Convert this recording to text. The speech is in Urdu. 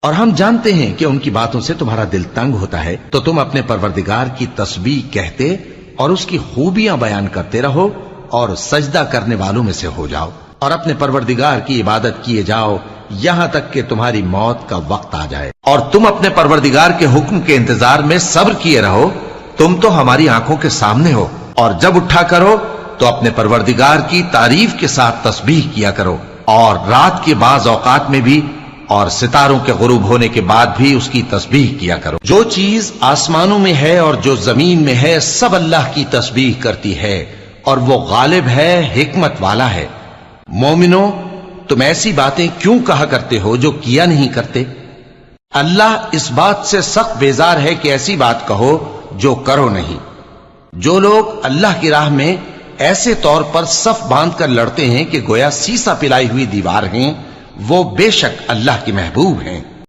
اور ہم جانتے ہیں کہ ان کی باتوں سے تمہارا دل تنگ ہوتا ہے، تو تم اپنے پروردگار کی تسبیح کہتے اور اس کی خوبیاں بیان کرتے رہو اور سجدہ کرنے والوں میں سے ہو جاؤ، اور اپنے پروردگار کی عبادت کیے جاؤ یہاں تک کہ تمہاری موت کا وقت آ جائے، اور تم اپنے پروردگار کے حکم کے انتظار میں صبر کیے رہو۔ تم تو ہماری آنکھوں کے سامنے ہو، اور جب اٹھا کرو تو اپنے پروردگار کی تعریف کے ساتھ تسبیح کیا کرو، اور رات کے بعض اوقات میں بھی اور ستاروں کے غروب ہونے کے بعد بھی اس کی تسبیح کیا کرو۔ جو چیز آسمانوں میں ہے اور جو زمین میں ہے سب اللہ کی تسبیح کرتی ہے، اور وہ غالب ہے، حکمت والا ہے۔ مومنو، تم ایسی باتیں کیوں کہا کرتے ہو جو کیا نہیں کرتے؟ اللہ اس بات سے سخت بیزار ہے کہ ایسی بات کہو جو کرو نہیں۔ جو لوگ اللہ کی راہ میں ایسے طور پر صف باندھ کر لڑتے ہیں کہ گویا سیسا پلائی ہوئی دیوار ہیں، وہ بے شک اللہ کے محبوب ہیں۔